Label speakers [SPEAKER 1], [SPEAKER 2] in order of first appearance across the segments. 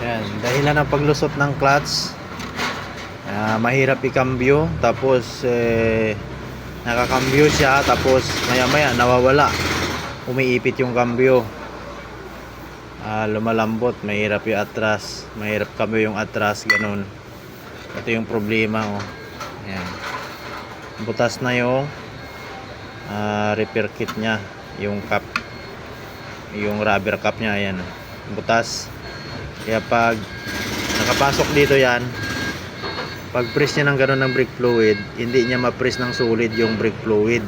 [SPEAKER 1] Yan, dahilan ng paglusot ng clutch, mahirap ikambyo, tapos nakakambyo siya, tapos maya maya nawawala, umiipit yung kambyo, lumalambot, mahirap yung atras, mahirap kambyo yung atras, ganun. Ito yung problema, oh. Ayan, butas na yung repair kit nya, yung cap, yung rubber cap nya, ayan, butas. Kaya pag nakapasok dito yan, pag press niya ng gano'n ng brake fluid, hindi niya ma-press ng solid yung brake fluid,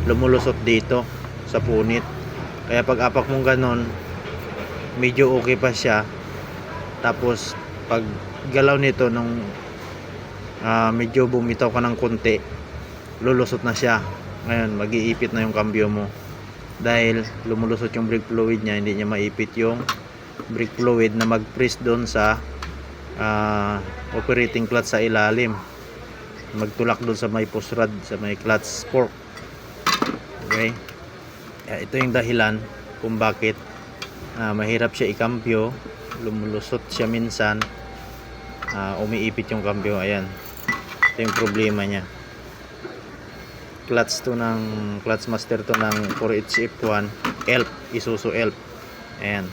[SPEAKER 1] lumulusot dito sa punit. Kaya pag apak mong gano'n, medyo okay pa siya. Tapos pag galaw nito nung medyo bumitaw ka ng konti, lulusot na siya. Ngayon mag-iipit na yung kambyo mo, dahil lumulusot yung brake fluid niya, hindi niya maipit yung brake fluid na mag-press doon sa operating clutch sa ilalim, magtulak doon sa may push rod, sa may clutch fork. Okay, ito yung dahilan kung bakit mahirap siya ikambyo, lumulusot siya minsan, umiipit yung kambyo. Ayan, ito yung problema nya. Clutch to ng clutch master to ng 4HF1 ELP, Isuzu ELP. Ayan,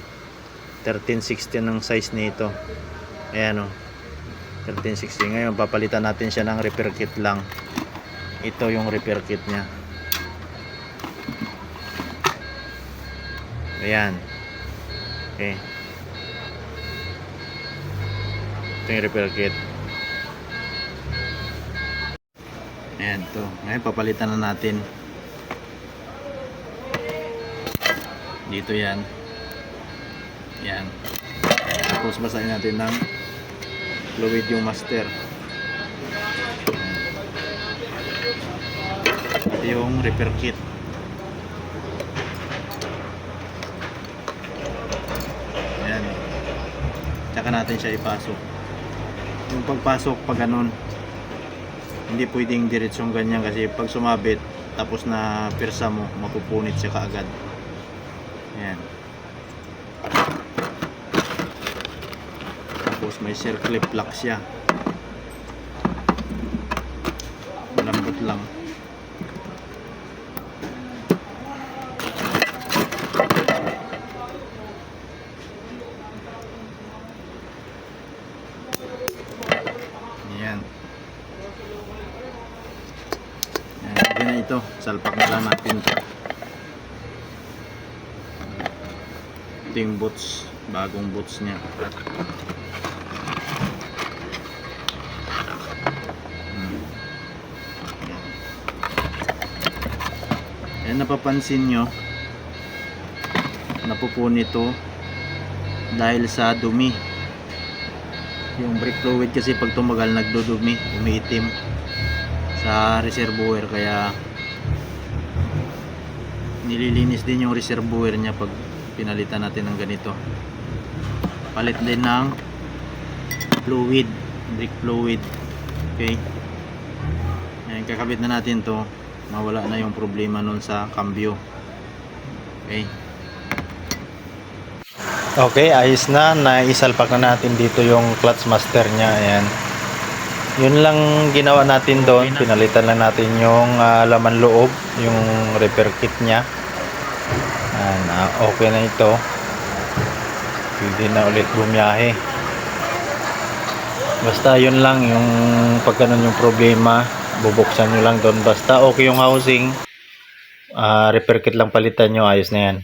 [SPEAKER 1] 1360 ng size nito. Ayan, oh, 1360. Ngayon papalitan natin siya ng repair kit lang. Ito yung repair kit nya. Ayan, okay, ito yung repair kit. Ayan, ito. Ngayon papalitan na natin dito, yan. Yan, tapos basahin natin ng fluid yung master. Ito yung repair kit. Ayan, tsaka natin siya ipasok. Yung pagpasok, pag ganun, hindi pwedeng diretsong ganyan, kasi pag sumabit tapos na pirsa mo, mapupunit siya kaagad. Ayan, tapos may circle plug siya, malambot lang. Ayan, ayan na ito, salpak na lang natin ito. Ito yung boots, bagong boots nya. Ayan, napapansin nyo, napupunit ito dahil sa dumi. Yung brake fluid kasi pag tumagal nagdudumi, umiitim sa reservoir, kaya nililinis din yung reservoir nya pag pinalitan natin ng ganito. Palit din ng fluid, brake fluid. Okay, ayan, kakabit na natin to, mawala na yung problema nun sa cambio. Okay, okay, ayos na, naisalpak na natin dito yung clutch master nya. Ayan, yun lang ginawa natin doon, pinalitan lang natin yung laman loob, yung repair kit nya. Ayan, okay na ito, pwede na ulit bumiyahe. Basta yun lang, yung pag ganun yung problema, bubuksan nyo lang doon. Basta okay yung housing, repair kit lang palitan nyo, ayos na yan.